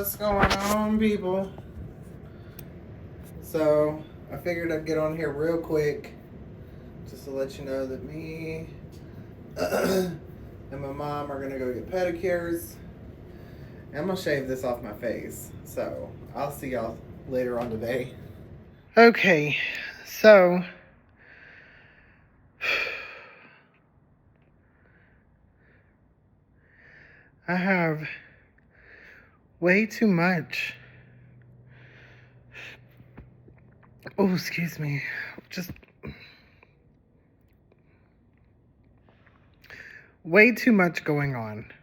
What's going on, people? So, I figured I'd get on here real quick just to let you know that me and my mom are gonna go get pedicures. And I'm gonna shave this off my face. So, I'll see y'all later on today. Okay, so I have way too much. Oh, excuse me. Just way too much going on.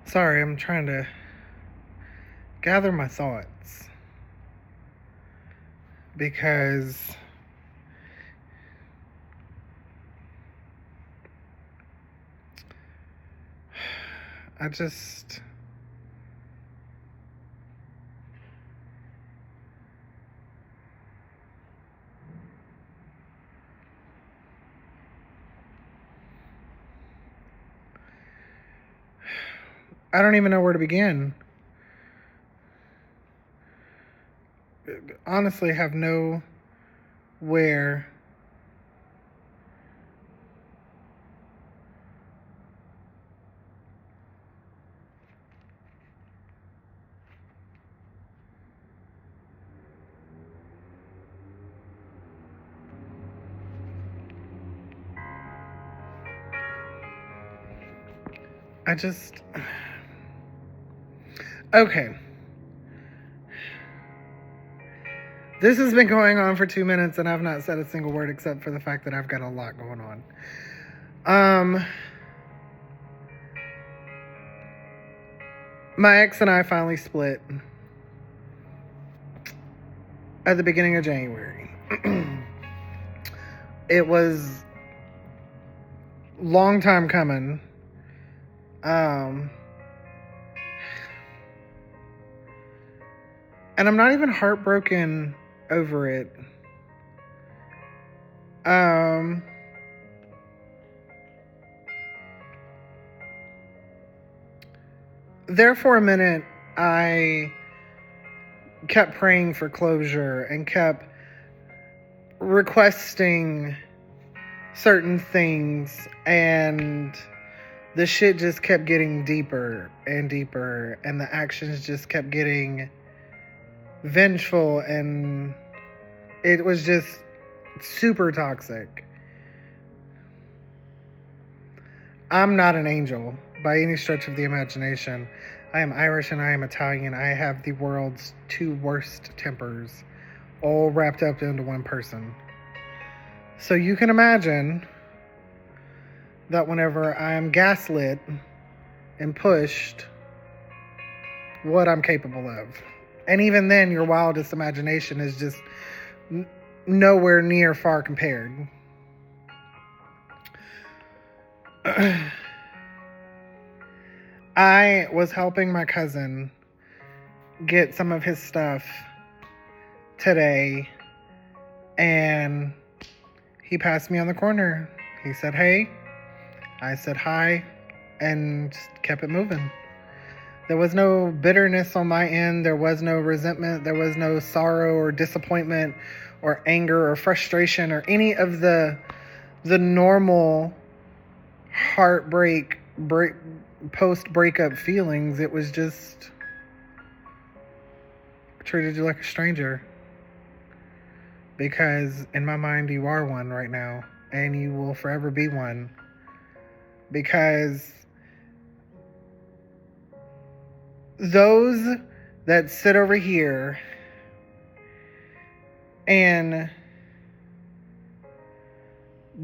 Sorry, I'm trying to gather my thoughts because I just I don't even know where to begin. Honestly, have no where I just okay. This has been going on for 2 minutes and I've not said a single word except for the fact that I've got a lot going on. My ex and I finally split at the beginning of January. It was long time coming. And I'm not even heartbroken over it. There for a minute, I kept praying for closure and kept requesting certain things, and the shit just kept getting deeper and deeper, and the actions just kept getting vengeful, and it was just super toxic. I'm not an angel by any stretch of the imagination. I am Irish and I am Italian. I have the world's two worst tempers all wrapped up into one person. So you can imagine that whenever I'm gaslit and pushed, what I'm capable of. And even then, your wildest imagination is just nowhere near far compared. I was helping my cousin get some of his stuff today, and he passed me on the corner. He said, "Hey." I said, "Hi," and just kept it moving. There was no bitterness on my end. There was no resentment. There was no sorrow or disappointment or anger or frustration or any of the normal heartbreak, post-breakup feelings. It was just, I treated you like a stranger. Because in my mind, you are one right now. And you will forever be one. Because those that sit over here and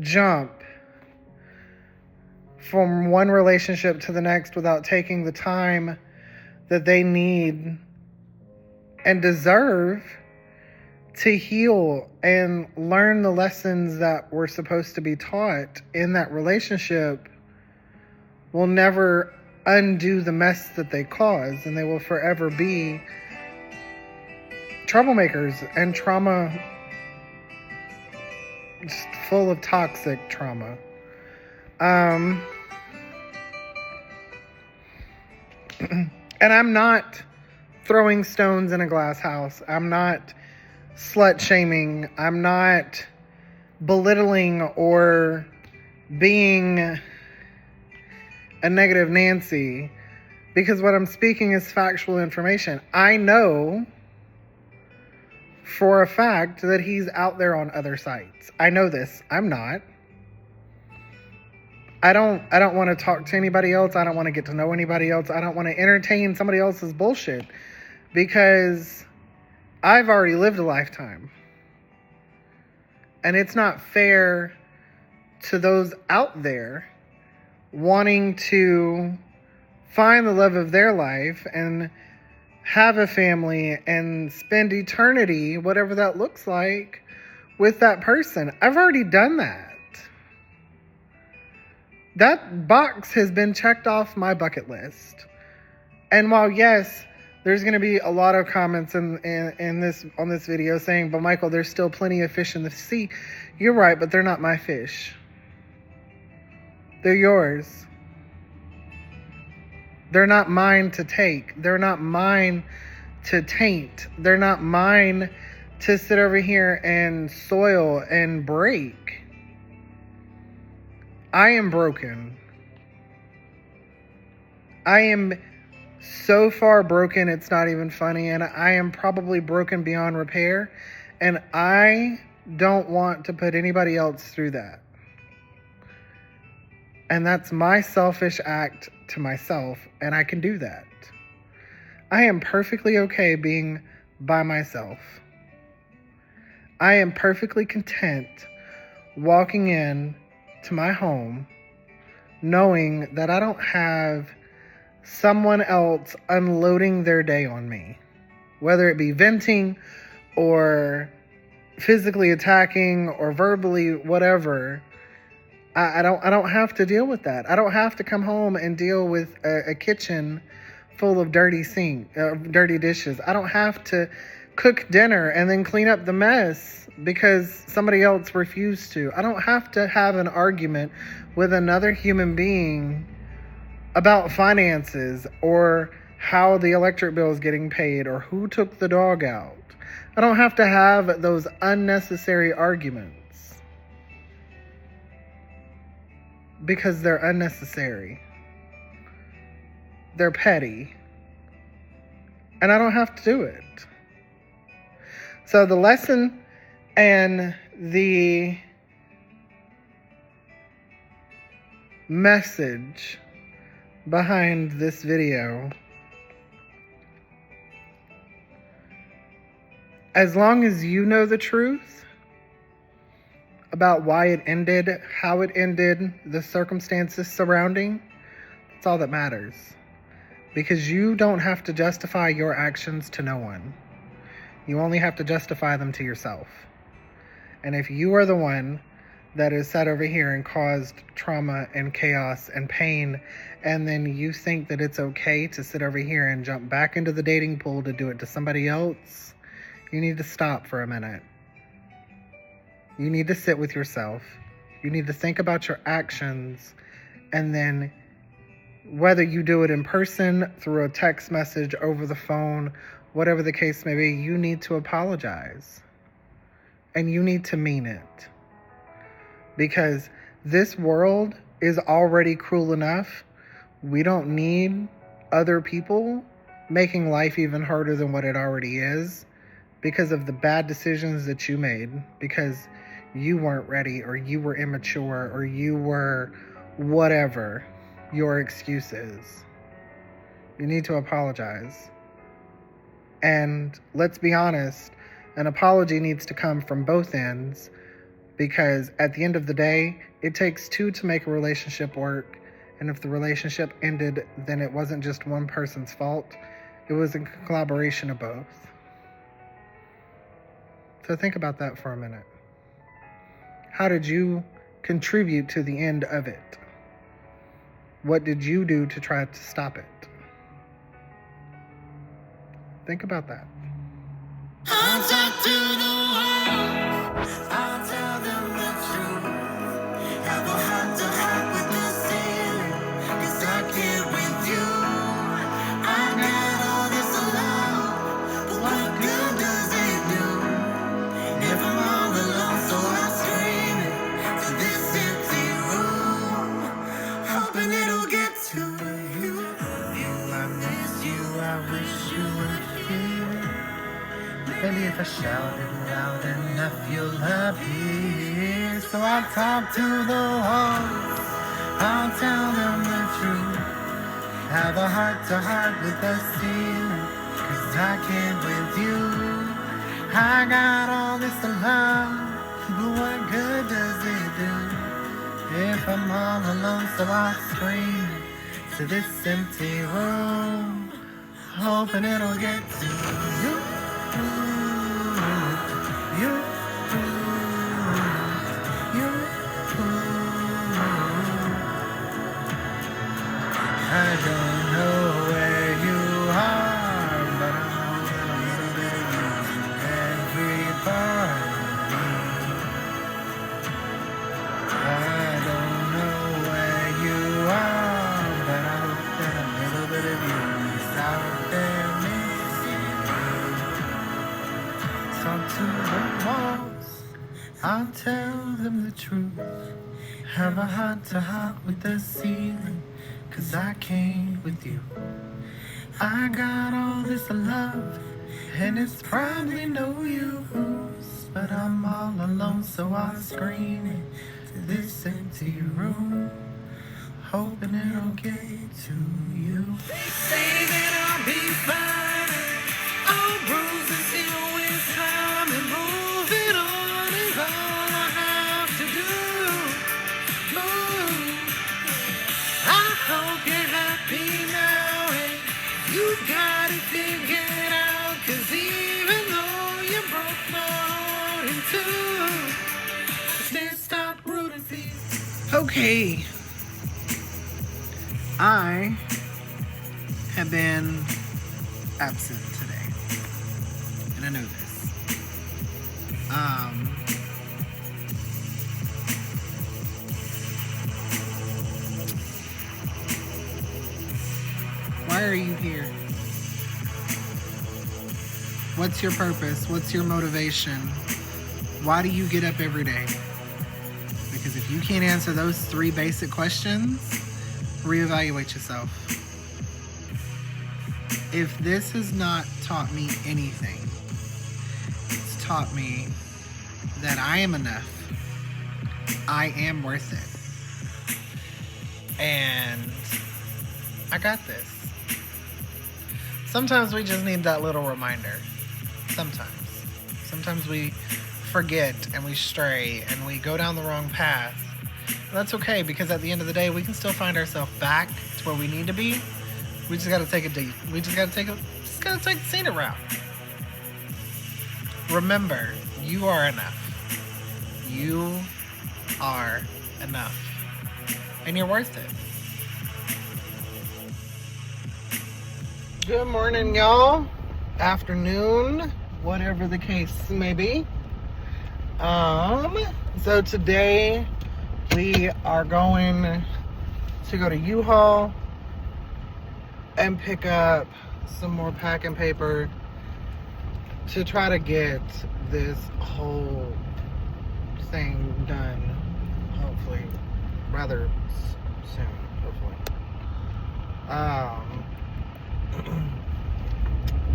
jump from one relationship to the next without taking the time that they need and deserve to heal and learn the lessons that were supposed to be taught in that relationship will never undo the mess that they cause, and they will forever be troublemakers and trauma, just full of toxic trauma. And I'm not throwing stones in a glass house. I'm not slut shaming. I'm not belittling or being a negative Nancy, because what I'm speaking is factual information. I know for a fact that he's out there on other sites. I know this. I'm not. I don't want to talk to anybody else. I don't want to get to know anybody else. I don't want to entertain somebody else's bullshit, because I've already lived a lifetime. And it's not fair to those out there wanting to find the love of their life and have a family and spend eternity, whatever that looks like, with that person. I've already done that. That box has been checked off my bucket list. And while, yes, there's going to be a lot of comments on this video saying, but Michael, there's still plenty of fish in the sea. You're right, but they're not my fish. They're yours. They're not mine to take. They're not mine to taint. They're not mine to sit over here and soil and break. I am broken. I am so far broken, it's not even funny. And I am probably broken beyond repair. And I don't want to put anybody else through that. And that's my selfish act to myself. And I can do that. I am perfectly okay being by myself. I am perfectly content walking in to my home knowing that I don't have someone else unloading their day on me, whether it be venting or physically attacking or verbally whatever. I don't have to deal with that. I don't have to come home and deal with a kitchen full of dirty dishes. I don't have to cook dinner and then clean up the mess because somebody else refused to. I don't have to have an argument with another human being about finances or how the electric bill is getting paid or who took the dog out. I don't have to have those unnecessary arguments because they're unnecessary. They're petty. And I don't have to do it. So the lesson and the message behind this video, as long as you know the truth about why it ended, how it ended, the circumstances surrounding, that's all that matters. Because you don't have to justify your actions to no one. You only have to justify them to yourself. And if you are the one that is sat over here and caused trauma and chaos and pain, and then you think that it's okay to sit over here and jump back into the dating pool to do it to somebody else, you need to stop for a minute. You need to sit with yourself. You need to think about your actions, and then whether you do it in person, through a text message, over the phone, whatever the case may be, you need to apologize. And you need to mean it. Because this world is already cruel enough. We don't need other people making life even harder than what it already is because of the bad decisions that you made, because you weren't ready, or you were immature, or you were whatever your excuse is. You need to apologize. And let's be honest, an apology needs to come from both ends, because at the end of the day, it takes two to make a relationship work. And if the relationship ended, then it wasn't just one person's fault. It was a collaboration of both. So think about that for a minute. How did you contribute to the end of it? What did you do to try to stop it? Think about that. I'll talk to the world. I'll tell them the truth. Have a heart to heart with the ceiling. 'Cause I can't with you. I got all this alone. But what good does it do? If I'm all alone, so I scream it to this empty room. Hoping it'll get to you. I miss you, I wish you were here. Maybe if I shouted loud enough, you'll appear. So I'll talk to the walls, I'll tell them the truth. Have a heart to heart with the ceiling, 'cause I can't with you. I got all this love, but what good does it do? If I'm all alone, so I'll scream to this empty room, hoping it'll get to you. I don't know where you are, but I know that a little bit of you every part of me. I don't know where you are, but I hope that a little bit of you is out there missing me. Talk to the walls, I'll tell them the truth. Have a heart to heart with the ceiling, 'cause I came with you. I got all this love, and it's probably no use. But I'm all alone, so I scream it to this empty room, hoping it'll get to you. They say that I'll be fine, all bruises heal with time, and moving on is all I have to do. I hope you're happy now and you got it figured out, 'cause even though you broke my heart in two, just stop rooting for you. Okay. I have been absent today. And I know this. Why are you here? What's your purpose? What's your motivation? Why do you get up every day? Because if you can't answer those 3 basic questions, reevaluate yourself. If this has not taught me anything, it's taught me that I am enough. I am worth it. And I got this. Sometimes we just need that little reminder. Sometimes we forget and we stray and we go down the wrong path. And that's okay, because at the end of the day, we can still find ourselves back to where we need to be. We just got to take the scenic route. Remember, you are enough. You are enough. And you're worth it. Good morning, y'all. Afternoon, whatever the case may be. So today we are going to go to U-Haul and pick up some more packing paper to try to get this whole thing done, hopefully, rather soon, hopefully.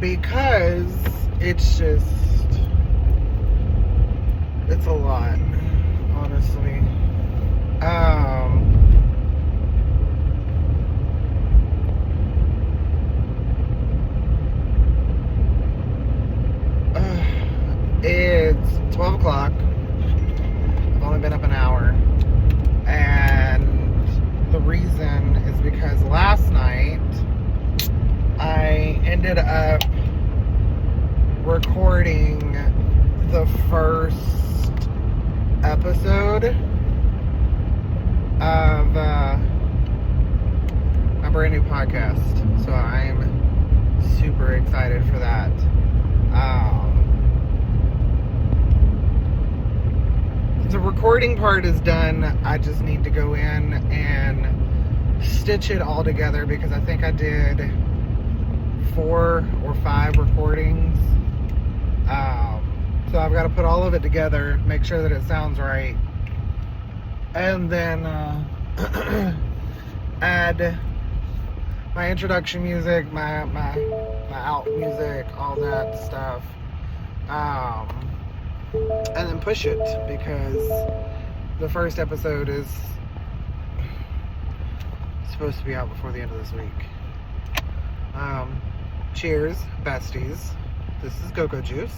Because it's a lot, honestly. It's 12 o'clock. I've only been up an hour. And the reason is because last night I ended up recording the first episode of my brand new podcast. So I'm super excited for that. The recording part is done. I just need to go in and stitch it all together because I think I did 4 or 5 recordings. So I've got to put all of it together, make sure that it sounds right, and then add my introduction music, my out music, all that stuff, and then push it because the first episode is supposed to be out before the end of this week. Cheers, besties. This is Go-Go Juice.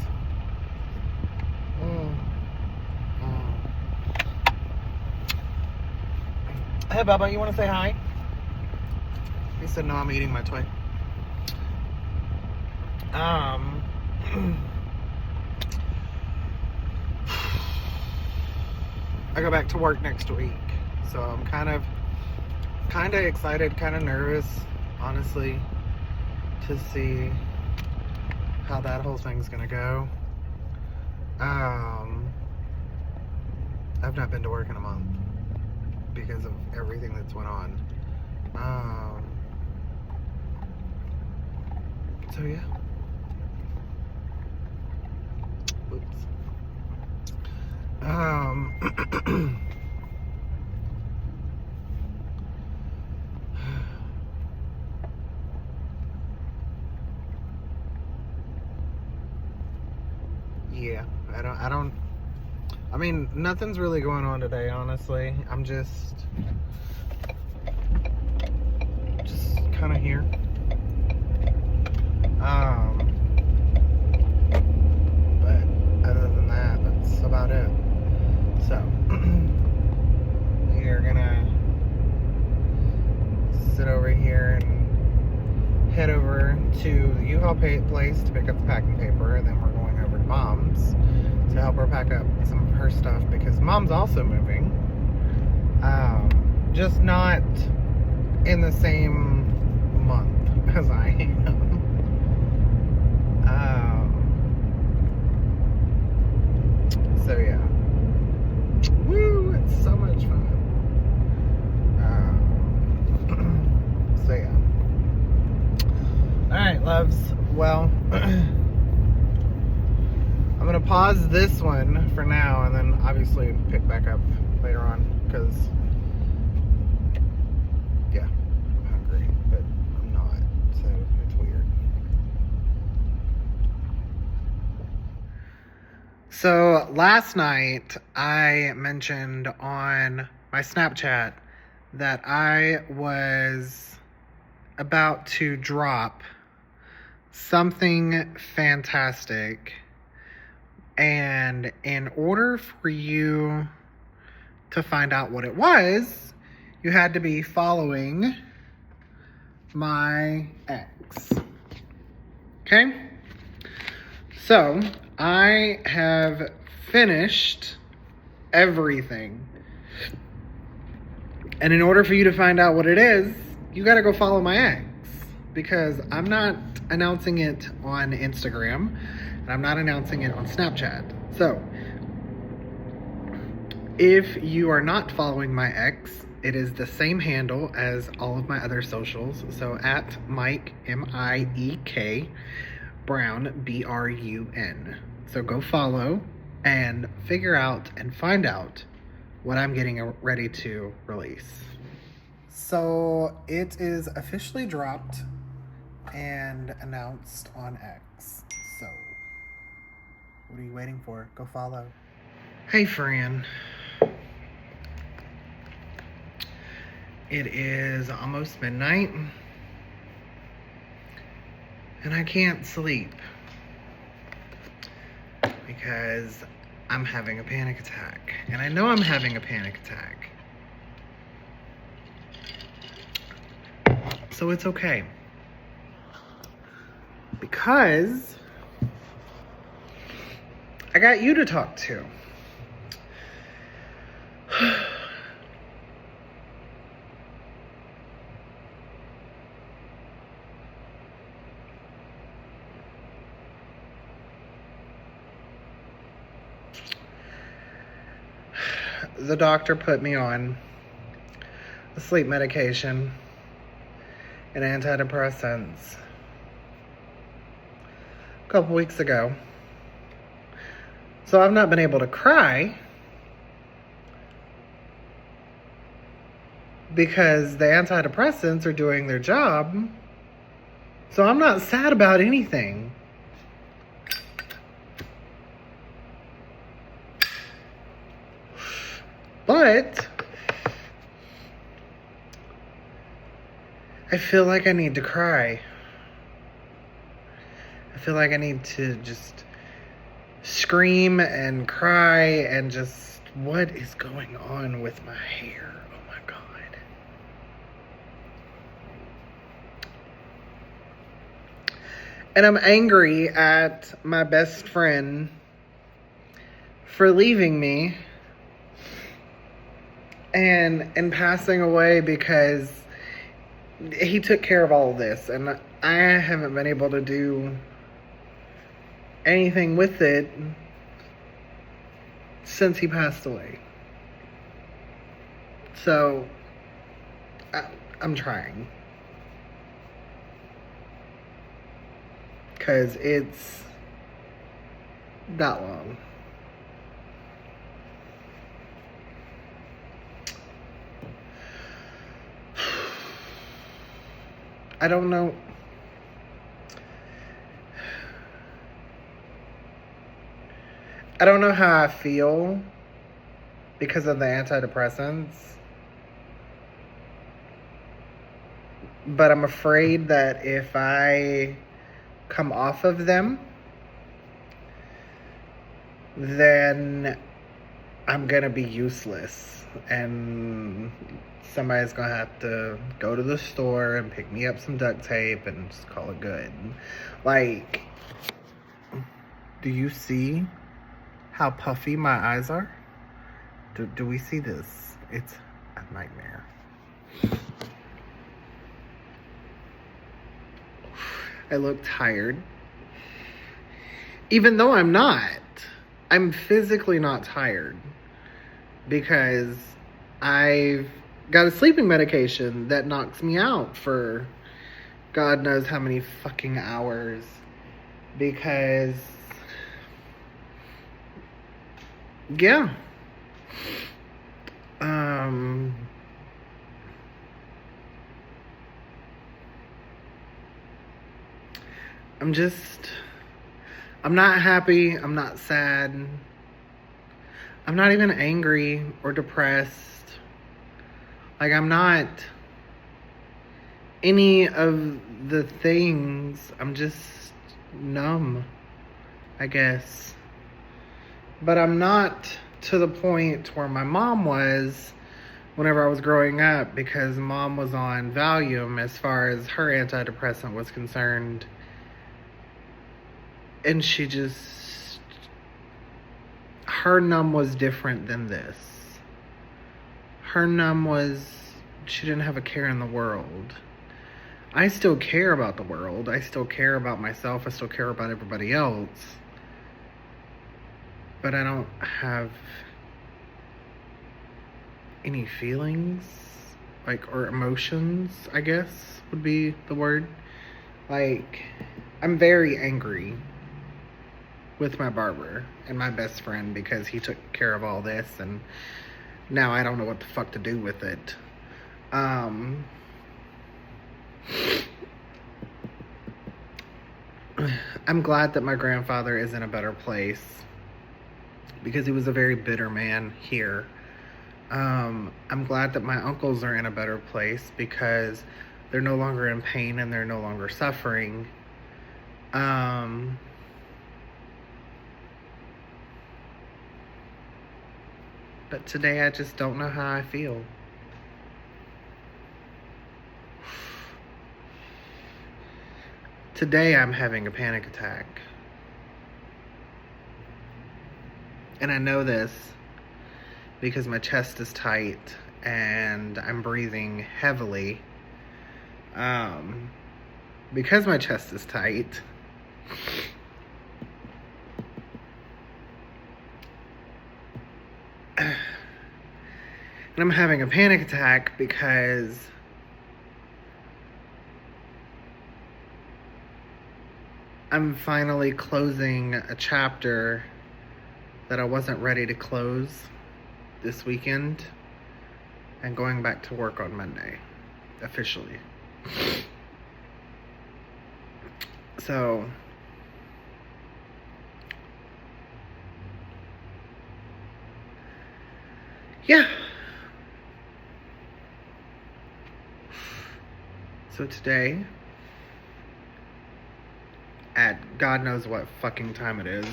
Hey, Bubba, you want to say hi? He said, no, I'm eating my toy. I go back to work next week, so I'm kind of excited, kind of nervous, honestly, to see how that whole thing's gonna go. I've not been to work in a month because of everything that's went on. So yeah. Whoops. Yeah, I mean, nothing's really going on today, honestly. I'm just kind of here. But other than that, that's about it. So, we're gonna sit over here and head over to the U-Haul place to pick up the packing paper, and then we're going over to Mom's to help her pack up some of her stuff because Mom's also moving. Just not in the same month as I am. So yeah. Woo! It's so much fun. So yeah. Alright, loves. Well, I'm gonna pause this one for now and then obviously pick back up later on because yeah, I'm hungry, but I'm not, so it's weird. So last night I mentioned on my Snapchat that I was about to drop something fantastic, and in order for you to find out what it was, you had to be following my ex. Okay? So, I have finished everything. And in order for you to find out what it is, you gotta go follow my ex. Because I'm not announcing it on Instagram, and I'm not announcing it on Snapchat. So, if you are not following my ex, it is the same handle as all of my other socials. So at Mike, M-I-E-K, Brown, B-R-U-N. So go follow and figure out and find out what I'm getting ready to release. So it is officially dropped and announced on X. So what are you waiting for? Go follow. Hey, Fran. It is almost midnight, and I can't sleep because I'm having a panic attack. And I know I'm having a panic attack. So it's okay. Because I got you to talk to. the doctor put me on a sleep medication and antidepressants a couple weeks ago. So I've not been able to cry because the antidepressants are doing their job. So I'm not sad about anything. But I feel like I need to cry. I feel like I need to just scream and cry and just, what is going on with my hair? Oh my God. And I'm angry at my best friend for leaving me and passing away because he took care of all of this, and I haven't been able to do anything with it since he passed away. So I'm trying, because it's that long. I don't know. I don't know how I feel because of the antidepressants, but I'm afraid that if I come off of them, then I'm gonna be useless, and somebody's gonna have to go to the store and pick me up some duct tape and just call it good. Like, do you see how puffy my eyes are? Do we see this? It's a nightmare. I look tired. Even though I'm not. I'm physically not tired. Because I've got a sleeping medication that knocks me out for God knows how many fucking hours. Because, yeah. I'm not happy. I'm not sad. I'm not even angry or depressed. Like, I'm not any of the things. I'm just numb, I guess. But I'm not to the point where my mom was whenever I was growing up, because mom was on Valium as far as her antidepressant was concerned. And she just, her numb was different than this. Her numb was, she didn't have a care in the world. I still care about the world. I still care about myself. I still care about everybody else. But I don't have any feelings, like, or emotions, I guess would be the word. Like, I'm very angry with my barber and my best friend because he took care of all this, and now I don't know what the fuck to do with it. I'm glad that my grandfather is in a better place because he was a very bitter man here. I'm glad that my uncles are in a better place because they're no longer in pain and they're no longer suffering. But today I just don't know how I feel. Today I'm having a panic attack. And I know this because my chest is tight and I'm breathing heavily. Because my chest is tight, I'm having a panic attack because I'm finally closing a chapter that I wasn't ready to close this weekend and going back to work on Monday, officially. So, yeah. So today, at God knows what fucking time it is,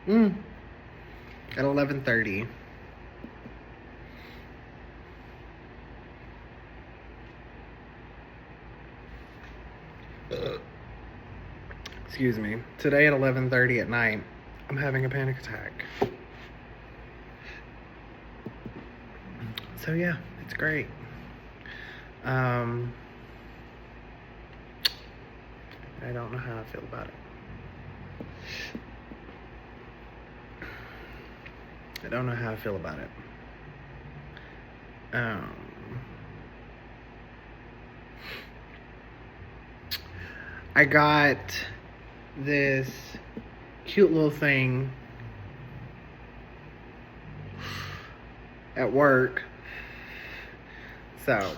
at 11:30, excuse me, today at 11:30 at night, I'm having a panic attack. So yeah, it's great. I don't know how I feel about it. I don't know how I feel about it. I got this cute little thing at work. So,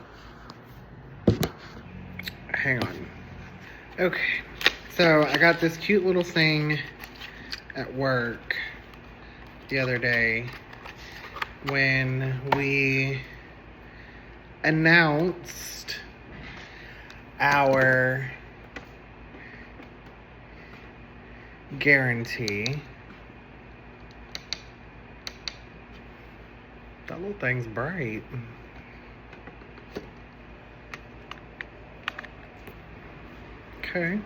hang on. Okay, so I got this cute little thing at work the other day when we announced our guarantee. That little thing's bright. Okay.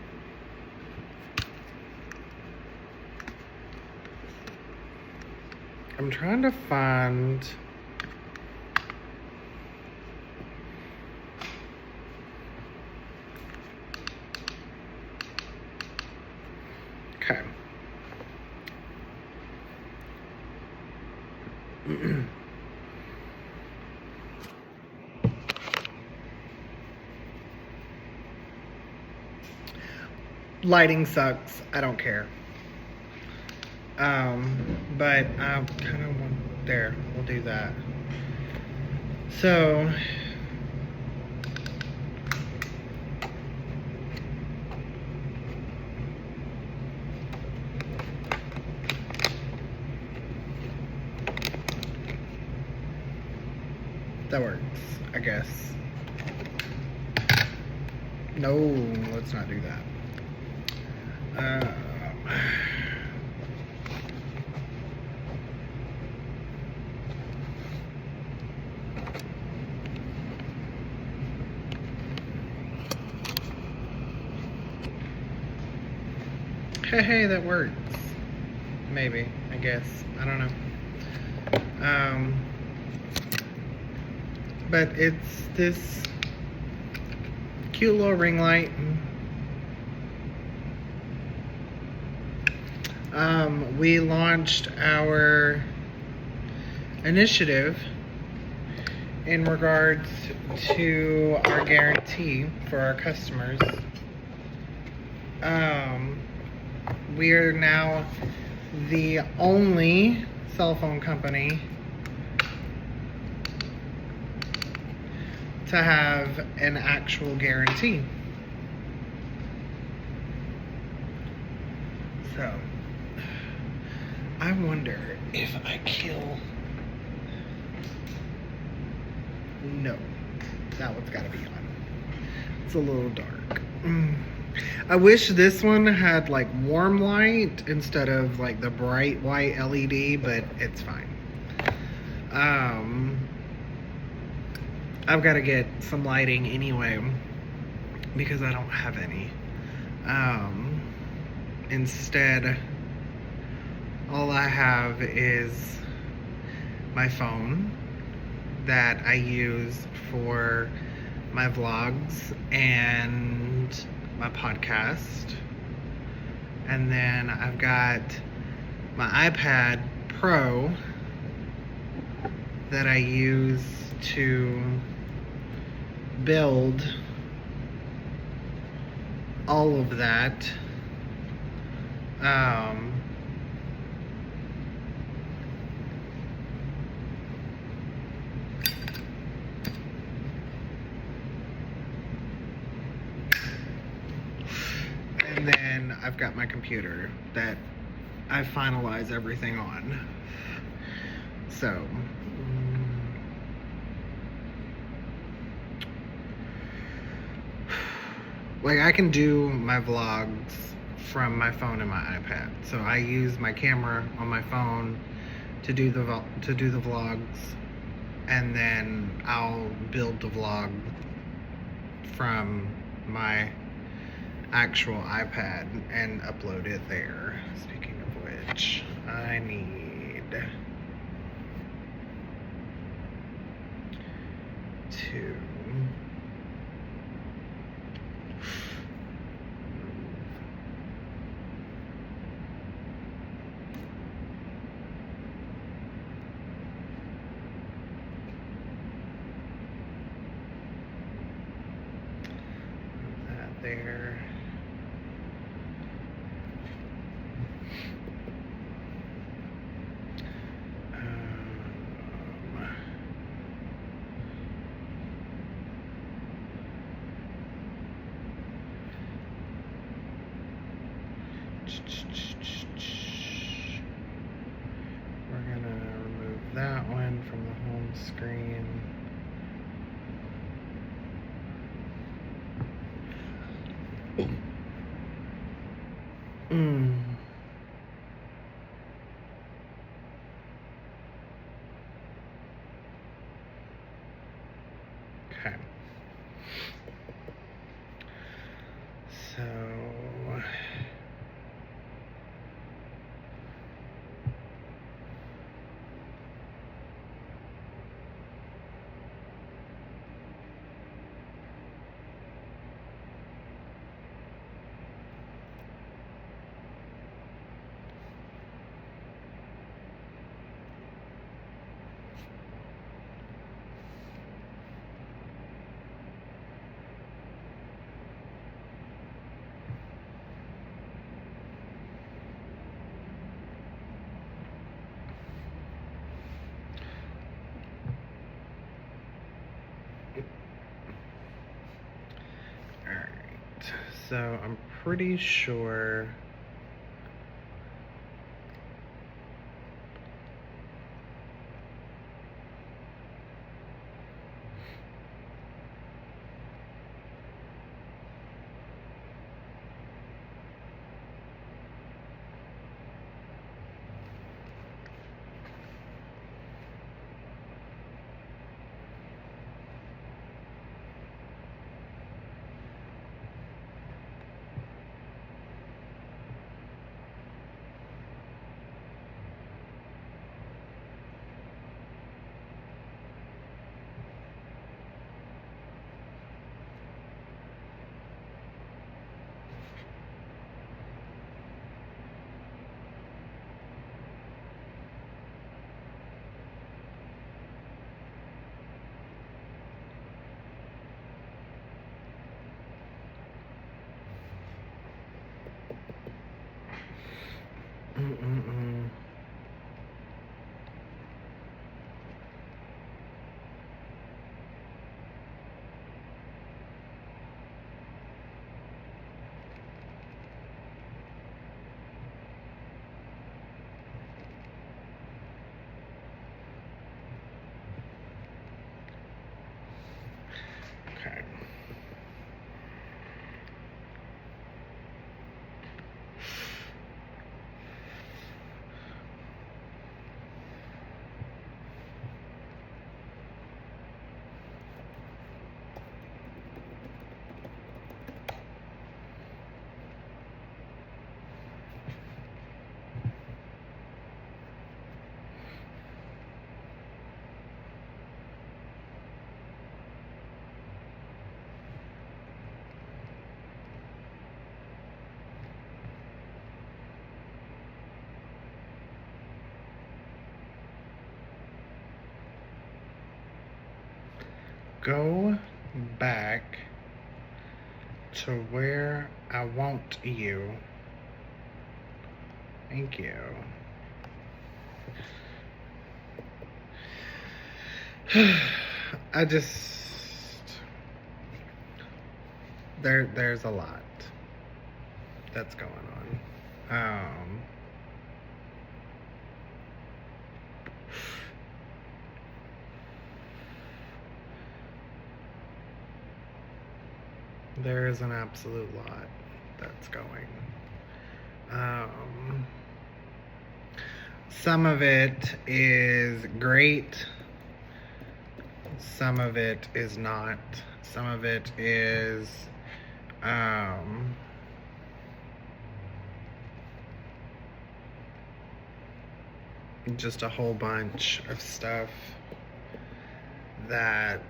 I'm trying to find okay. Lighting sucks. I don't care. But I kind of want there. We'll do that. So that works, I guess. No, let's not do that. Hey, that works. Maybe, I guess. I don't know. But it's this cute little ring light. We launched our initiative in regards to our guarantee for our customers. We are now the only cell phone company to have an actual guarantee. So, I wonder if I kill... No, that one's gotta be on. It's a little dark. I wish this one had like warm light instead of like the bright white LED, but it's fine. I've got to get some lighting anyway because I don't have any. Instead, all I have is my phone that I use for my vlogs and my podcast. And then I've got my iPad Pro that I use to build all of that. And then I've got my computer that I finalize everything on. So, like, I can do my vlogs from my phone and my iPad. So I use my camera on my phone to do the vlogs, and then I'll build the vlog from my actual iPad and upload it there. Speaking of which, I need to that there. We're gonna remove that one from the home screen. Okay. So So I'm pretty sure okay. go back to where I want you. Thank you. I just there's a lot that's going on. There is an absolute lot that's going. Some of it is great. Some of it is not. Some of it is just a whole bunch of stuff that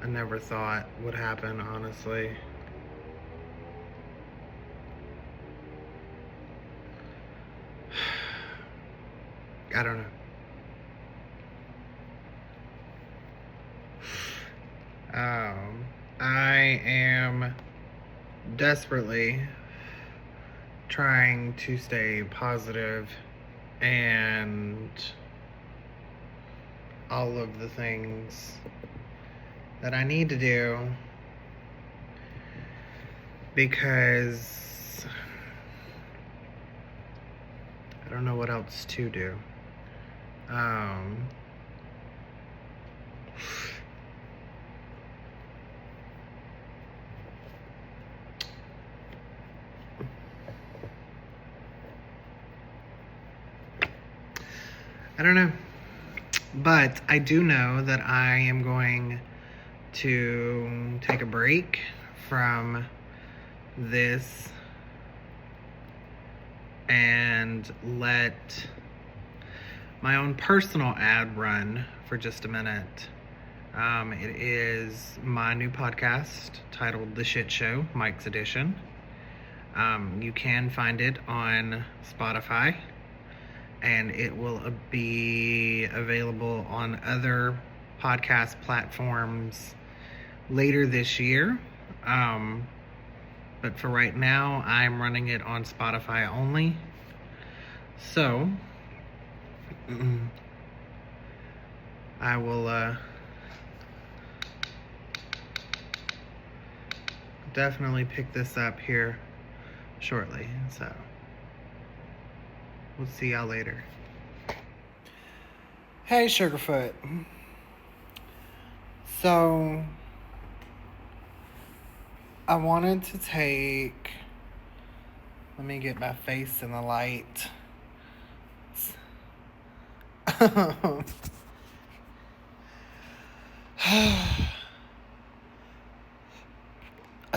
I never thought would happen, honestly. I don't know. I am desperately trying to stay positive and all of the things that I need to do because I don't know what else to do. I don't know. But I do know that I am going to take a break from this and let my own personal ad run for just a minute. It is my new podcast titled The Shit Show, Mike's Edition. You can find it on Spotify, and it will be available on other podcast platforms later this year. But for right now, I'm running it on Spotify only. So, I will definitely pick this up here shortly. So, we'll see y'all later. Hey, Sugarfoot. So, I wanted to take. Let me get my face in the light. I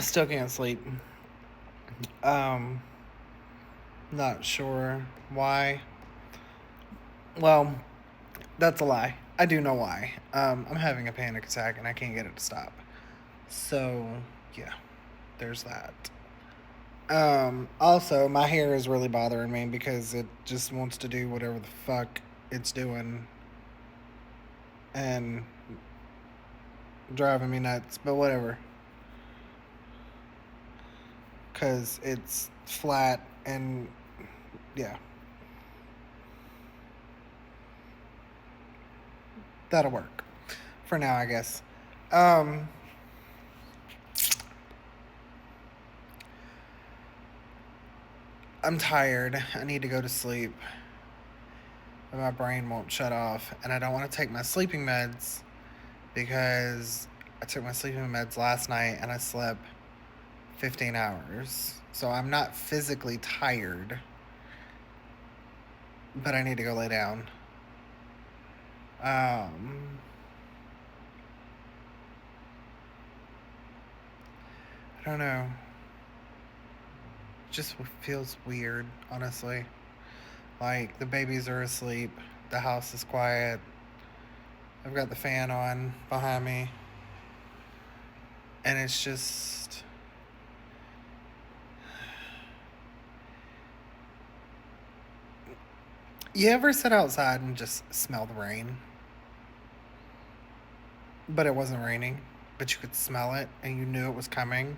still can't sleep. Not sure why. Well, that's a lie. I do know why. I'm having a panic attack and I can't get it to stop. So, yeah, there's that. Also, my hair is really bothering me because it just wants to do whatever the fuck it's doing and driving me nuts, but whatever. Because it's flat and, yeah. That'll work. For now, I guess. I'm tired. I need to go to sleep. But my brain won't shut off. And I don't want to take my sleeping meds because I took my sleeping meds last night and I slept 15 hours. So I'm not physically tired. But I need to go lay down. I don't know. It just feels weird, honestly. Like, the babies are asleep. The house is quiet. I've got the fan on behind me. And it's just... You ever sit outside and just smell the rain? but it wasn't raining, but you could smell it and you knew it was coming.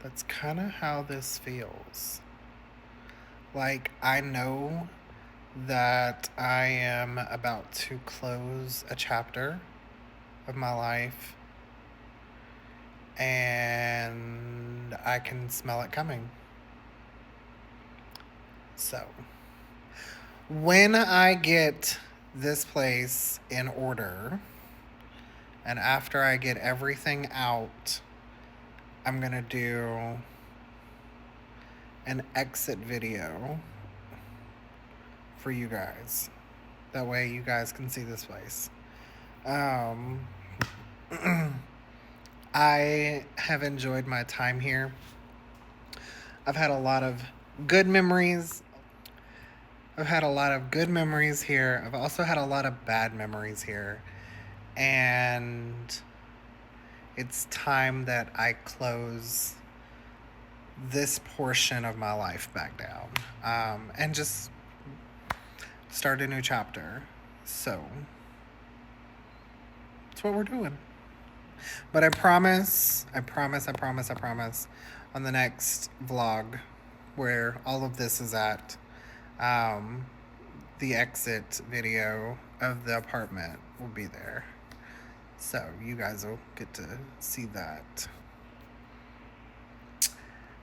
That's kind of how this feels. Like, I know that I am about to close a chapter of my life, and I can smell it coming. So, when I get this place in order, and after I get everything out, I'm going to do an exit video for you guys. That way you guys can see this place. I have enjoyed my time here. I've had a lot of good memories. I've had a lot of good memories here. I've also had a lot of bad memories here. And it's time that I close this portion of my life back down, and just start a new chapter. So that's what we're doing. But I promise on the next vlog where all of this is at, the exit video of the apartment will be there. So you guys will get to see that.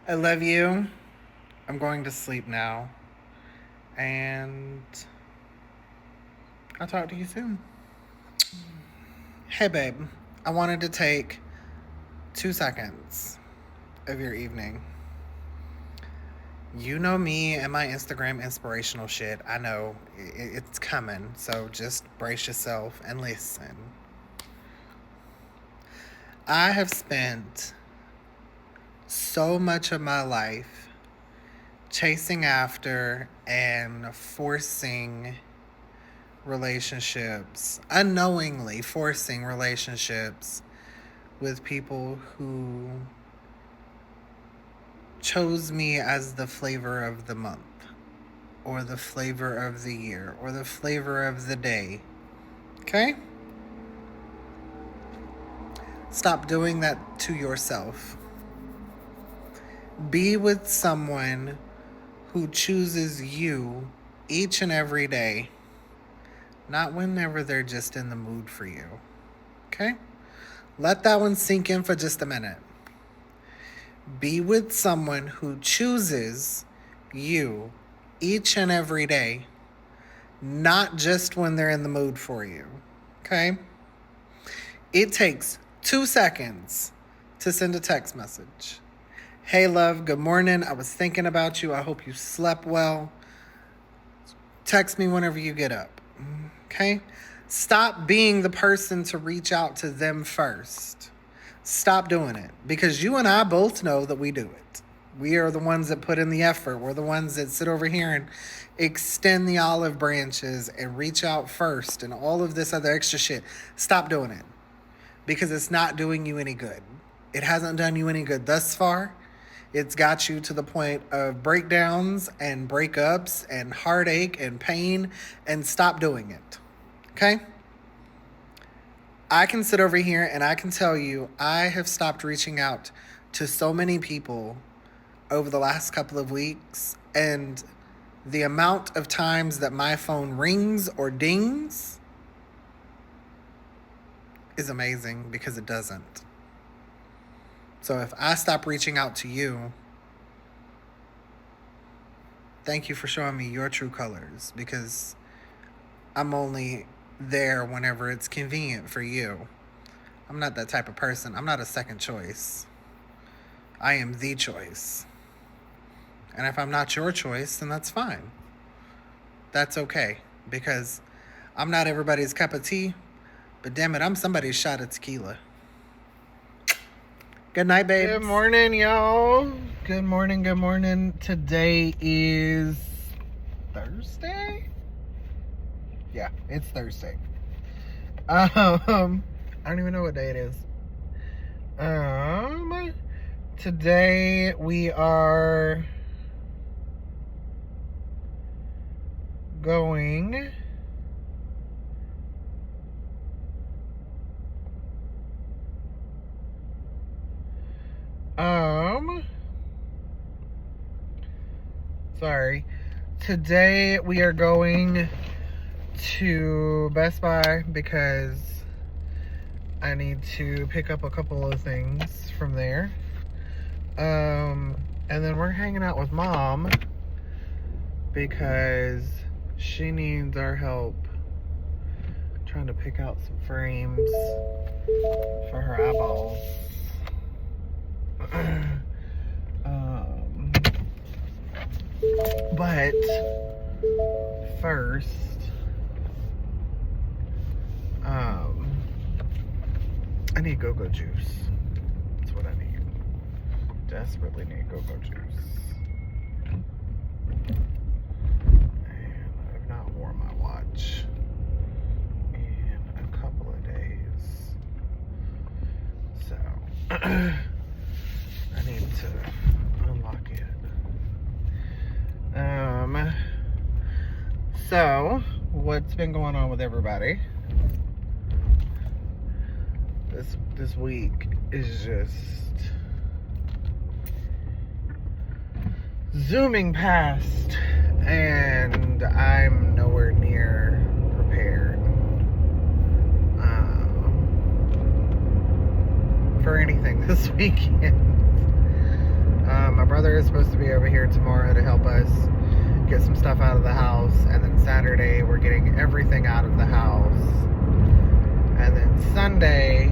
I love you. I'm going to sleep now. And I'll talk to you soon. Hey, babe. I wanted to take 2 seconds of your evening. You know me and my Instagram inspirational shit. I know it's coming. So just brace yourself and listen. I have spent so much of my life chasing after and forcing relationships, unknowingly forcing relationships with people who chose me as the flavor of the month, or the flavor of the year, or the flavor of the day. Okay? Stop doing that to yourself. Be with someone who chooses you each and every day, not whenever they're just in the mood for you. Okay? Let that one sink in for just a minute. Be with someone who chooses you each and every day, not just when they're in the mood for you. Okay? It takes 2 seconds to send a text message. Hey, love, good morning. I was thinking about you. I hope you slept well. Text me whenever you get up. Okay? Stop being the person to reach out to them first. Stop doing it. Because you and I both know that we do it. We are the ones that put in the effort. We're the ones that sit over here and extend the olive branches and reach out first and all of this other extra shit. Stop doing it. Because it's not doing you any good. It hasn't done you any good thus far. It's got you to the point of breakdowns and breakups and heartache and pain, and stop doing it. Okay? I can sit over here and I can tell you I have stopped reaching out to so many people over the last couple of weeks, and the amount of times that my phone rings or dings is amazing, because it doesn't. So if I stop reaching out to you, thank you for showing me your true colors, because I'm only there whenever it's convenient for you. I'm not that type of person. I'm not a second choice. I am the choice. And if I'm not your choice, then that's fine. That's okay, because I'm not everybody's cup of tea, but damn it, I'm somebody's shot of tequila. Good night, babe. Good morning, y'all. Good morning. Today is Thursday? Yeah, it's Thursday. I don't even know what day it is. Today we are going Sorry. Today we are going to Best Buy because I need to pick up a couple of things from there. And then we're hanging out with Mom because she needs our help trying to pick out some frames for her eyeballs. But first, I need go-go juice. That's what I need. Desperately need go-go juice. And I've not worn my watch in a couple of days. So, I need to unlock it. So, what's been going on with everybody? This week is just zooming past, and I'm nowhere near prepared for anything this weekend. My brother is supposed to be over here tomorrow to help us get some stuff out of the house, and then Saturday we're getting everything out of the house, and then Sunday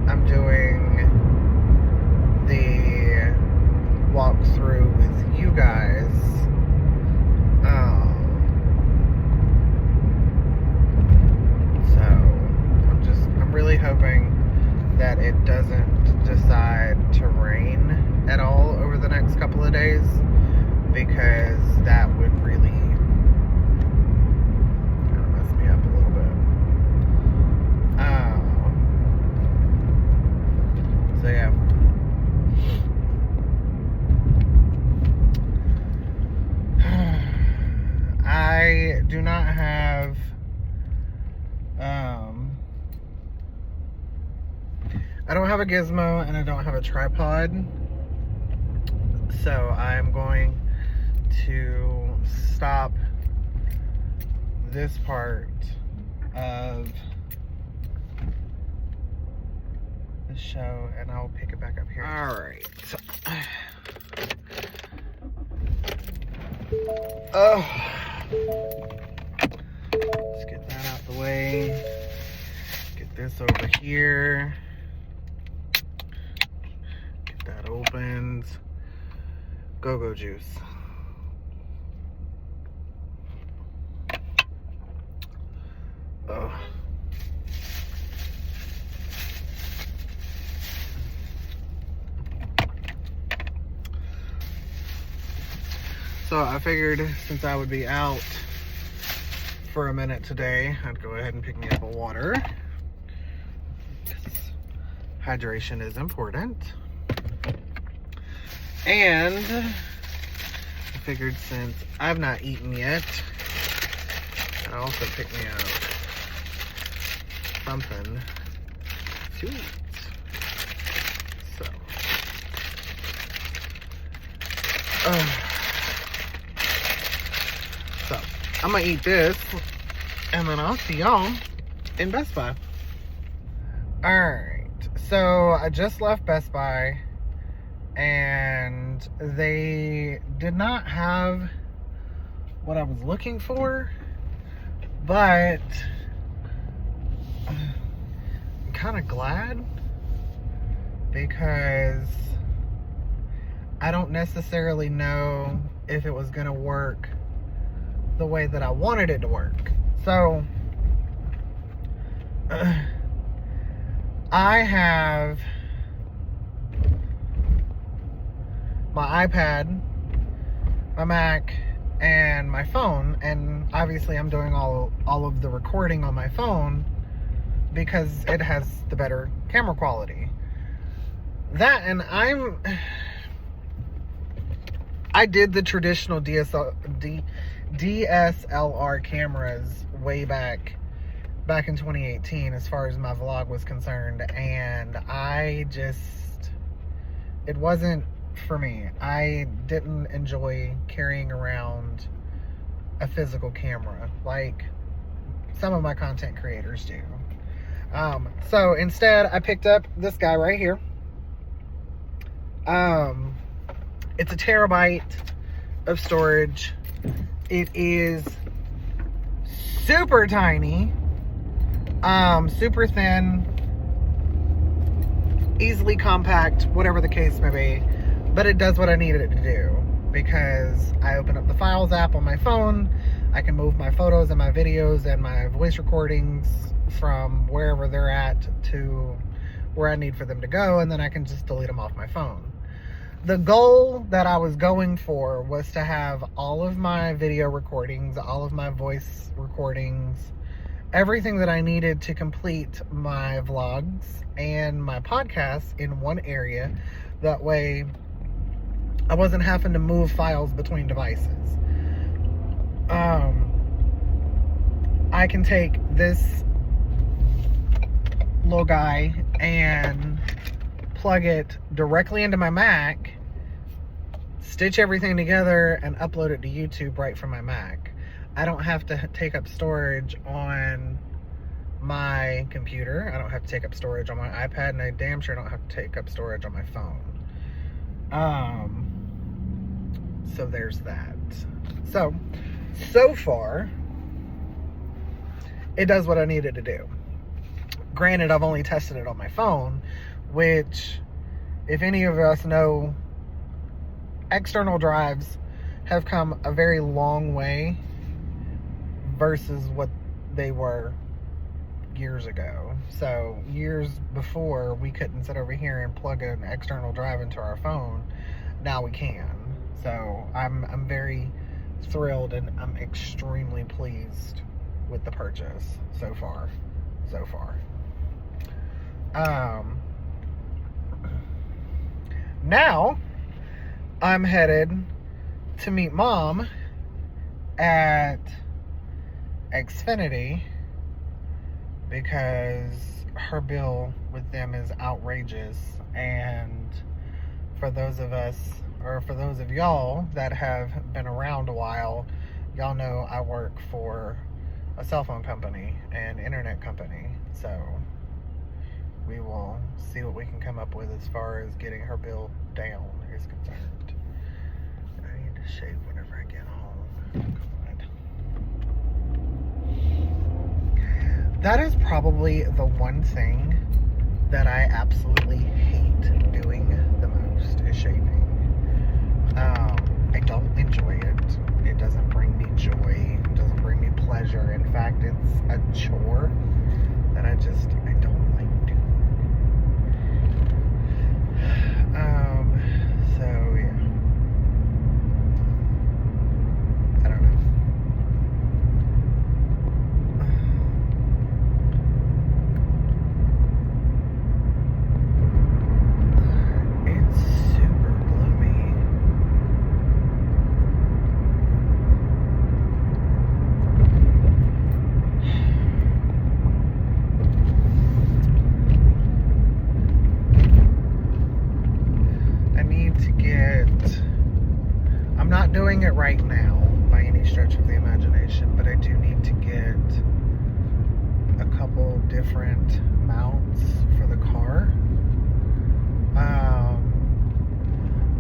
I'm doing the walkthrough with you guys. So I'm really hoping that it doesn't decide to rain at all over the next couple of days, because that would really kind of mess me up a little bit. So yeah. I do not have I don't have a gizmo and I don't have a tripod, so I'm going to stop this part of the show and I'll pick it back up here. Alright. Oh, let's get that out the way. Get this over here. Get that opened. Go-go juice. Oh. So I figured since I would be out for a minute today, I'd go ahead and pick me up a water. Hydration is important. And I figured since I've not eaten yet, I'd also pick me up something to eat. So, I'm gonna eat this, and then I'll see y'all in Best Buy. Alright, so I just left Best Buy, and they did not have what I was looking for, but I'm kind of glad, because I don't necessarily know if it was gonna work the way that I wanted it to work. So I have my iPad, my Mac, and my phone, and obviously I'm doing all of the recording on my phone because it has the better camera quality. That, and I did the traditional DSLR cameras way back in 2018 as far as my vlog was concerned, and I just It wasn't for me. I didn't enjoy carrying around a physical camera like some of my content creators do. So instead, I picked up this guy right here. It's a terabyte of storage. It is super tiny, super thin, easily compact, whatever the case may be. But it does what I needed it to do, because I open up the Files app on my phone. I can move my photos and my videos and my voice recordings from wherever they're at to where I need for them to go, and then I can just delete them off my phone. The goal that I was going for was to have all of my video recordings, all of my voice recordings, everything that I needed to complete my vlogs and my podcasts in one area. That way I wasn't having to move files between devices. I can take this little guy and plug it directly into my Mac, stitch everything together, and upload it to YouTube right from my Mac. I don't have to take up storage on my computer. I don't have to take up storage on my iPad, and I damn sure don't have to take up storage on my phone. So there's that. So far, it does what I needed to do. Granted, I've only tested it on my phone, which, if any of us know, external drives have come a very long way versus what they were years ago. So years before, we couldn't sit over here and plug an external drive into our phone. Now we can. So I'm very thrilled, and I'm extremely pleased with the purchase so far. Now I'm headed to meet Mom at Xfinity, because her bill with them is outrageous. And for those of us, or for those of y'all that have been around a while, y'all know I work for a cell phone company and internet company. So we will see what we can come up with as far as getting her bill down is concerned. I need to shave whenever I get home. God. That is probably the one thing that I absolutely hate doing the most, is shaving. I don't enjoy it. It doesn't bring me joy. It doesn't bring me pleasure. In fact, it's a chore that I don't like doing. So yeah. I don't know. It's super gloomy. I'm not doing it right now by any stretch of the imagination, but I do need to get a couple different mounts for the car.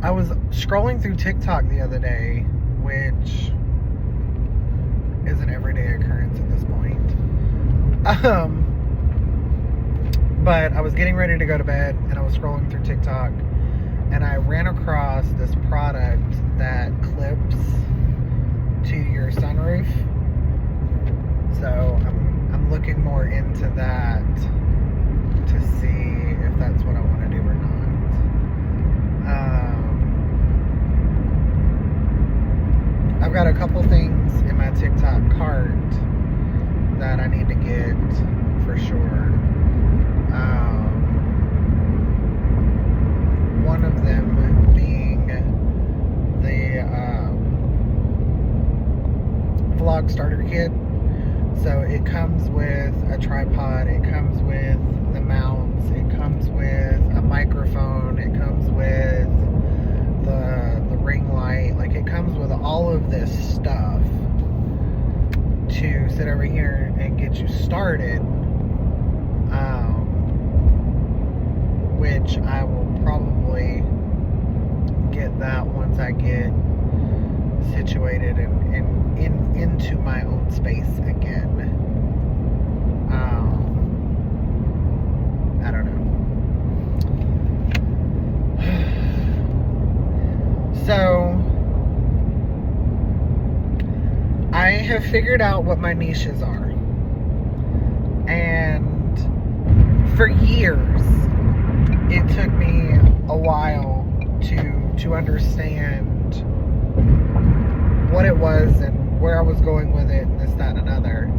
I was scrolling through TikTok the other day, which is an everyday occurrence at this point. But I was getting ready to go to bed, and I was scrolling through TikTok, and I ran across this product that clips to your sunroof. So I'm looking more into that to see if that's what I want to do or not. I've got a couple things in my TikTok cart that I need to get for sure. One of them being the vlog starter kit. So it comes with a tripod, it comes with the mounts, it comes with a microphone, it comes with sit over here and get you started, which I will probably get that once I get situated and into my own space again. I don't know. So I have figured out what my niches are, and for years it took me a while to understand what it was and where I was going with it and this, that, and another.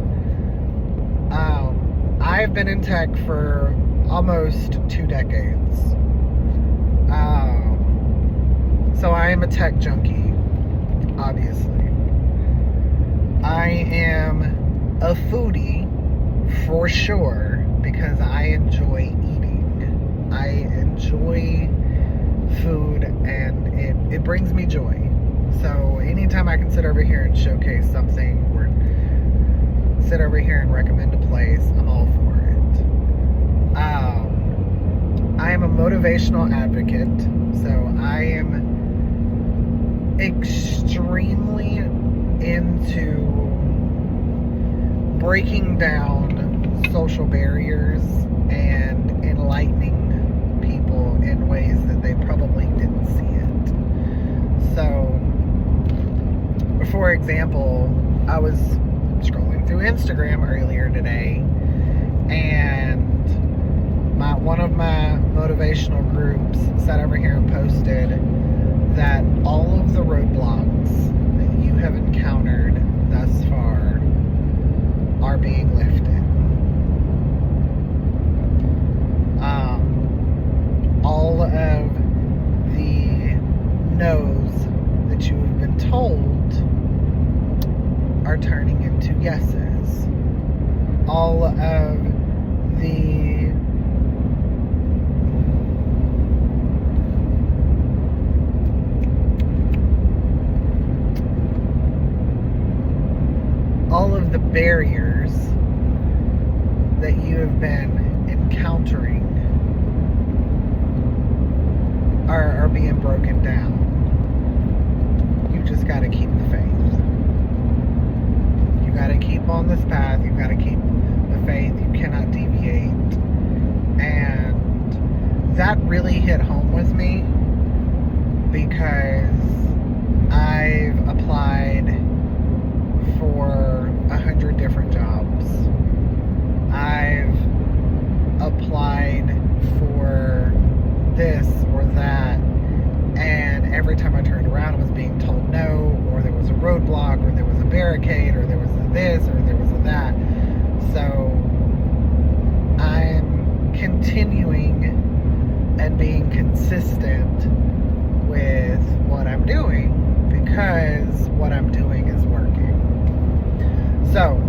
I've been in tech for almost 2 decades. So I am a tech junkie, obviously. I am a foodie for sure because I enjoy eating. I enjoy food and it brings me joy. So anytime I can sit over here and showcase something or sit over here and recommend a place, I'm all for it. I am a motivational advocate, so I am extremely into breaking down social barriers and enlightening people in ways that they probably didn't see it. So, for example, I was scrolling through Instagram earlier today, and one of my motivational groups sat over here and posted that all of the roadblocks that you have encountered thus far are being lifted. All of the no's that you have been told are turning into yeses. All of the barriers that you have been encountering are being broken down. You just got to keep the faith. You got to keep on this path. You got to keep the faith. You cannot deviate. And that really hit home with me because I've applied for 100 different jobs. I've applied for this or that, and every time I turned around I was being told no, or there was a roadblock, or there was a barricade, or there was a this, or there was a that. So I'm continuing and being consistent with what I'm doing because what I'm doing is working. So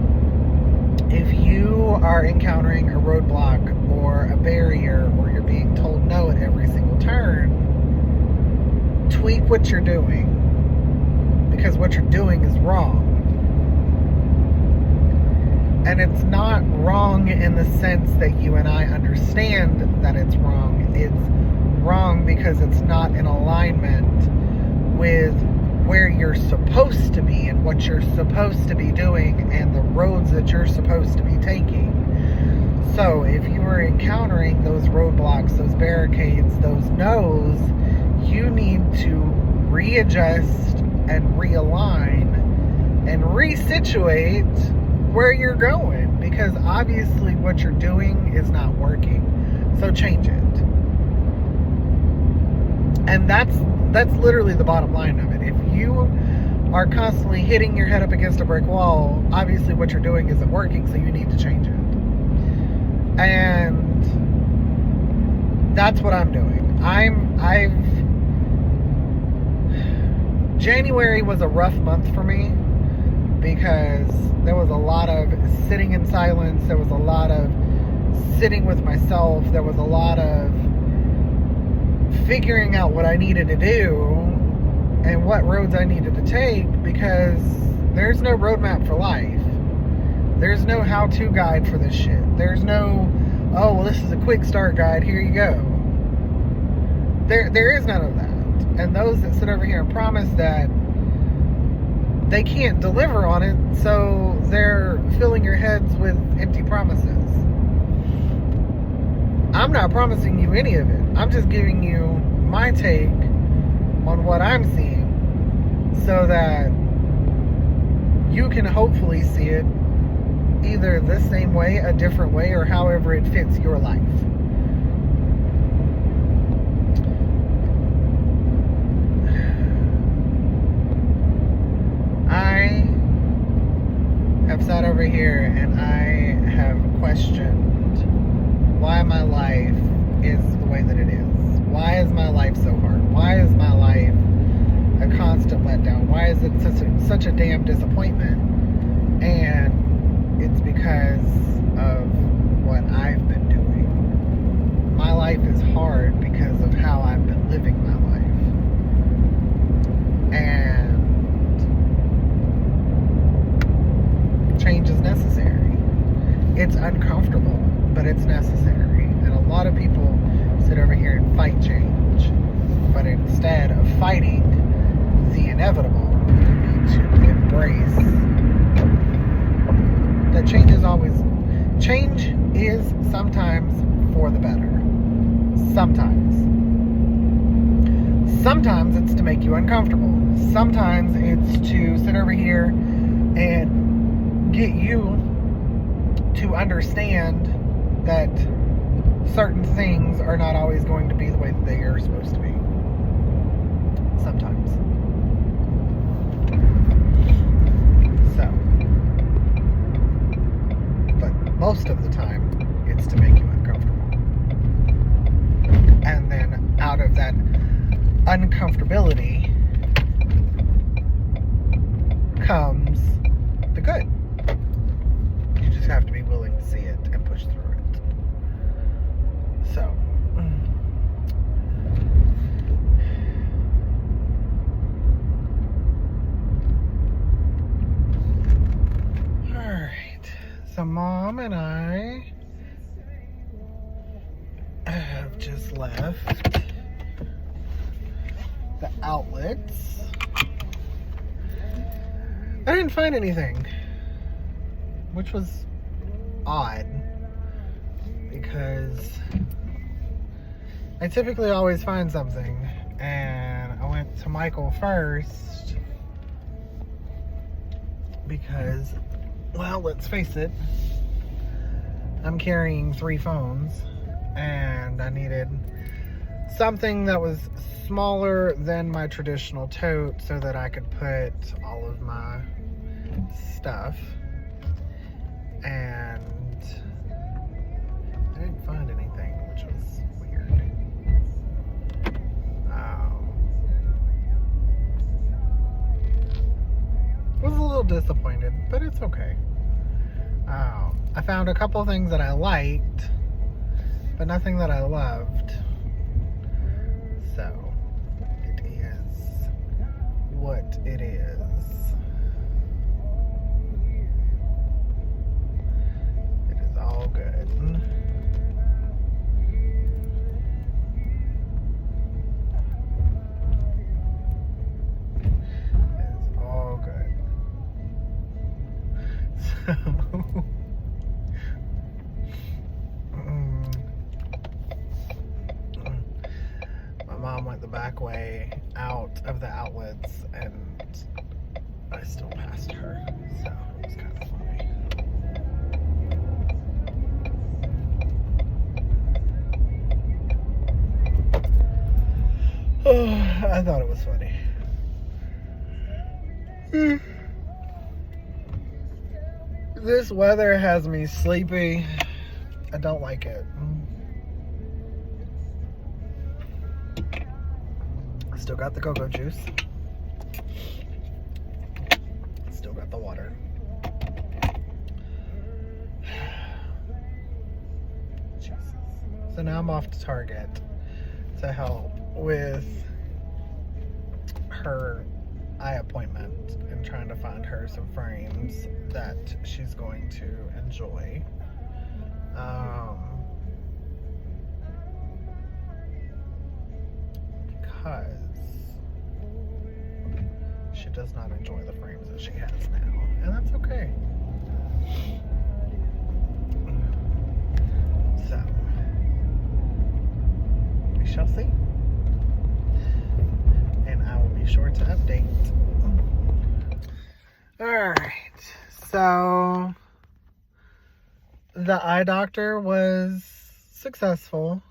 if you are encountering a roadblock or a barrier, or you're being told no at every single turn, tweak what you're doing, because what you're doing is wrong. And it's not wrong in the sense that you and I understand that it's wrong. It's wrong because it's not in alignment with where you're supposed to be and what you're supposed to be doing and the roads that you're supposed to be taking. So if you are encountering those roadblocks, those barricades, those no's, you need to readjust and realign and resituate where you're going, because obviously what you're doing is not working. So change it. And that's literally the bottom line of it. If you are constantly hitting your head up against a brick wall, obviously what you're doing isn't working, so you need to change it. And that's what I'm doing. January was a rough month for me because there was a lot of sitting in silence, there was a lot of sitting with myself, there was a lot of figuring out what I needed to do and what roads I needed to take, because there's no roadmap for life. There's no how-to guide for this shit. There's no, oh, well, this is a quick start guide. Here you go. There is none of that. And those that sit over here and promise that, they can't deliver on it, so they're filling your heads with empty promises. I'm not promising you any of it. I'm just giving you my take on what I'm seeing so that you can hopefully see it either the same way, a different way, or however it fits your life. I have sat over here and I have questioned why my life is the way that it is. Why is my life so hard? Why is my life a constant letdown? Why is it such a damn disappointment? And it's because of what I've been doing. My life is hard because of how I've been living my life. And change is necessary. It's uncomfortable, but it's necessary. And a lot of people sit over here and fight change. But instead of fighting the inevitable, you need to embrace that change is sometimes for the better. Sometimes it's to make you uncomfortable. Sometimes it's to sit over here and get you to understand that certain things are not always going to be the way that they are supposed to be. Sometimes. So. But most of the time, it's to make you uncomfortable. And then out of that uncomfortability comes the good. You just have to be willing to see it and push through it. So, alright. So Mom and I have just left the outlets. I didn't find anything, which was odd because I typically always find something, and I went to Michael first because, well, let's face it, I'm carrying 3 phones and I needed something that was smaller than my traditional tote so that I could put all of my stuff. And I didn't find anything, which was weird. I was a little disappointed, but it's okay. I found a couple things that I liked, but nothing that I loved. So, it is what it is. It is all good. It is all good. So, my mom went the back way out of the outlets, and I still passed her, so it was kind of funny. Oh, I thought it was funny. This weather has me sleepy. I don't like it. Still got the cocoa juice. Still got the water. Jesus. So now I'm off to Target to help with her eye appointment and trying to find her some frames that she's going to enjoy. Because she does not enjoy the frames that she has now, and that's okay. So, we shall see. And I will be sure to update. Alright, so the eye doctor was successful.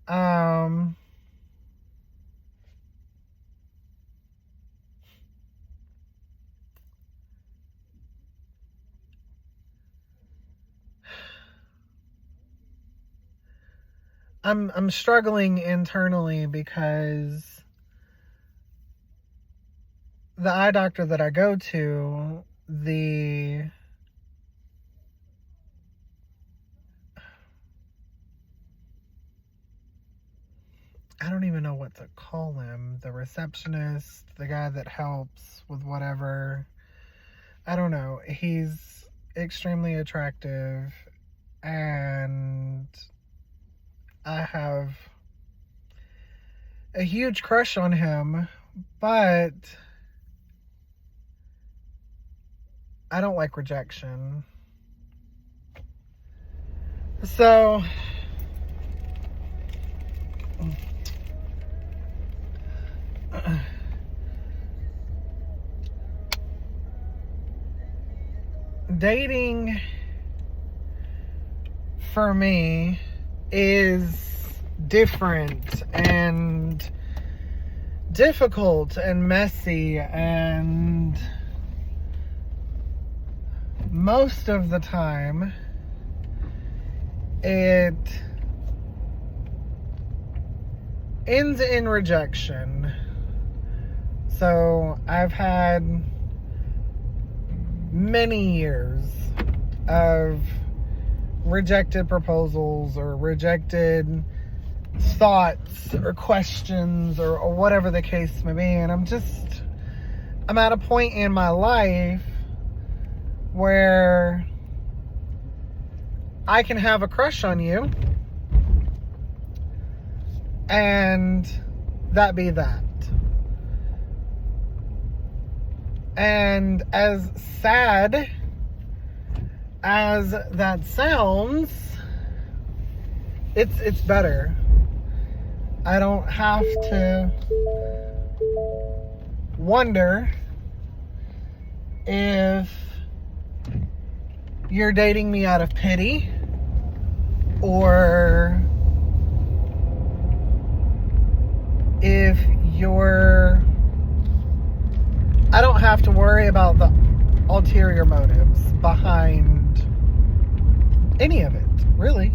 I'm struggling internally because the eye doctor that I go to, I don't even know what to call him. The receptionist, the guy that helps with whatever. I don't know. He's extremely attractive, and I have a huge crush on him, but I don't like rejection. So dating for me is different and difficult and messy, and most of the time it ends in rejection. So I've had many years of rejected proposals or rejected thoughts or questions or whatever the case may be, and I'm at a point in my life where I can have a crush on you and that be that. And as sad as that sounds, it's better. I don't have to wonder if you're dating me out of pity or if I don't have to worry about the ulterior motives behind any of it, really.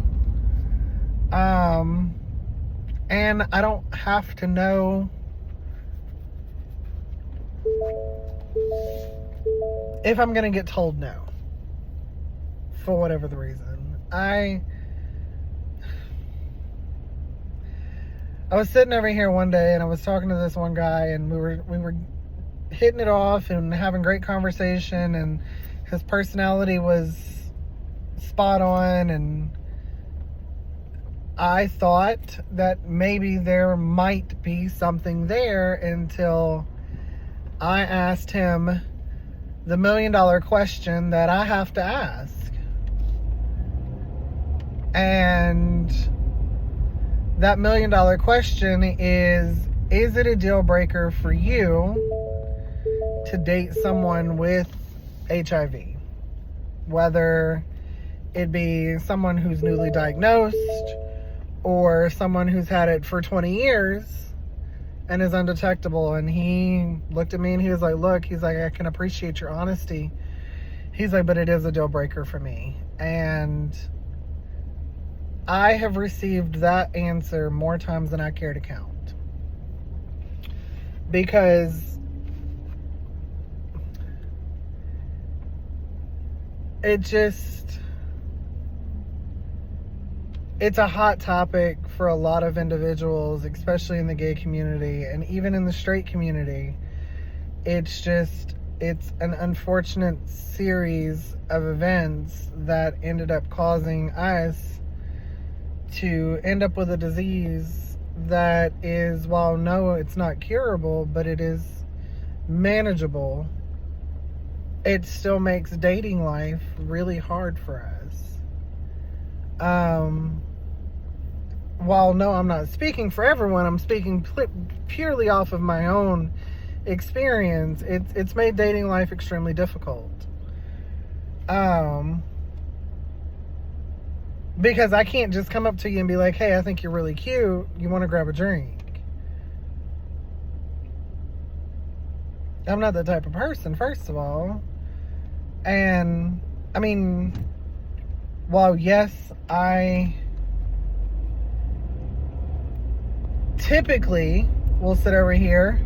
And I don't have to know if I'm going to get told no for whatever the reason. I was sitting over here one day and I was talking to this one guy, and we were hitting it off and having great conversation, and his personality was spot on, and I thought that maybe there might be something there until I asked him the $1 million question that I have to ask. And that $1 million question is it a deal breaker for you to date someone with HIV? Whether it be someone who's newly diagnosed or someone who's had it for 20 years and is undetectable. And he looked at me and he was like, look, he's like, I can appreciate your honesty. He's like, but it is a deal breaker for me. And I have received that answer more times than I care to count. Because it's a hot topic for a lot of individuals, especially in the gay community and even in the straight community, It's just, it's an unfortunate series of events that ended up causing us to end up with a disease that is, while no, it's not curable, but it is manageable. It still makes dating life really hard for us. While no, I'm not speaking for everyone, I'm speaking purely off of my own experience. It's made dating life extremely difficult. Because I can't just come up to you and be like, hey, I think you're really cute. You want to grab a drink? I'm not that type of person, first of all. And, I mean, while yes, I typically will sit over here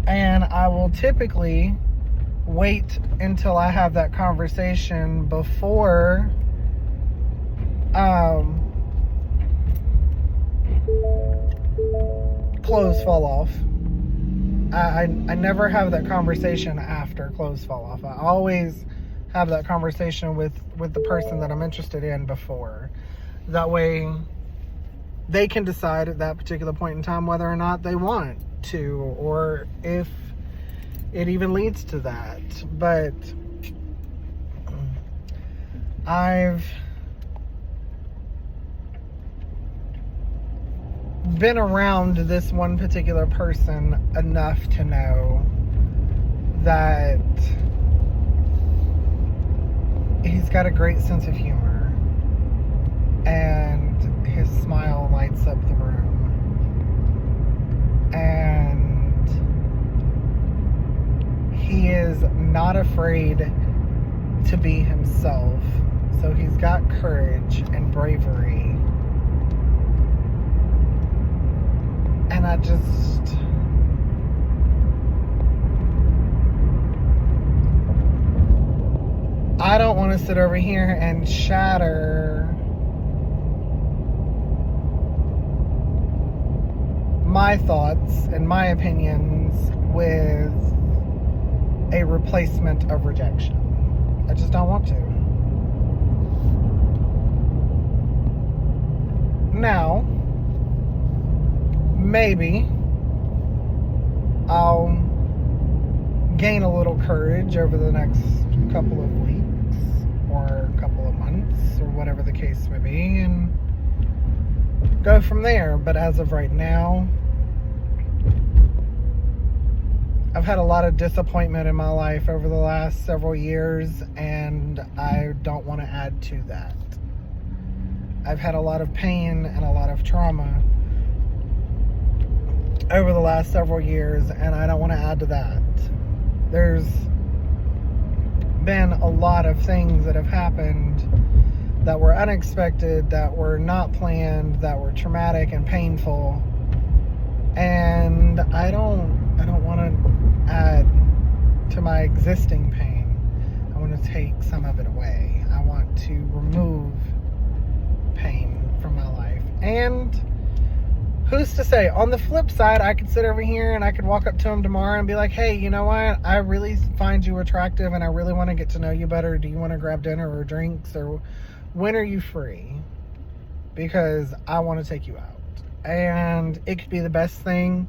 and I will typically wait until I have that conversation before clothes fall off. I never have that conversation after clothes fall off. I always have that conversation with the person that I'm interested in before. That way they can decide at that particular point in time whether or not they want to, or if it even leads to that. But I've been around this one particular person enough to know that he's got a great sense of humor, and his smile lights up the room, and he is not afraid to be himself. So he's got courage and bravery. And I don't want to sit over here and shatter my thoughts and my opinions with a replacement of rejection. I just don't want to. Now, maybe I'll gain a little courage over the next couple of weeks or a couple of months or whatever the case may be, and go from there. But as of right now, I've had a lot of disappointment in my life over the last several years, and I don't want to add to that. I've had a lot of pain and a lot of trauma over the last several years, and I don't want to add to that. There's been a lot of things that have happened that were unexpected, that were not planned, that were traumatic and painful, and I don't want to add to my existing pain. I want to take some of it away. I want to remove pain from my life. And who's to say, on the flip side, I could sit over here and I could walk up to him tomorrow and be like, hey, you know what? I really find you attractive and I really want to get to know you better. Do you want to grab dinner or drinks, or when are you free? Because I want to take you out. And it could be the best thing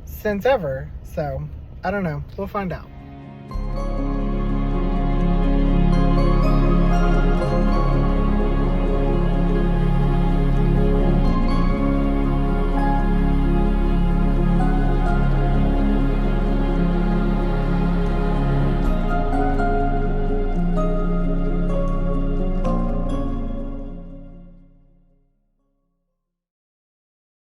since ever. So, I don't know. We'll find out.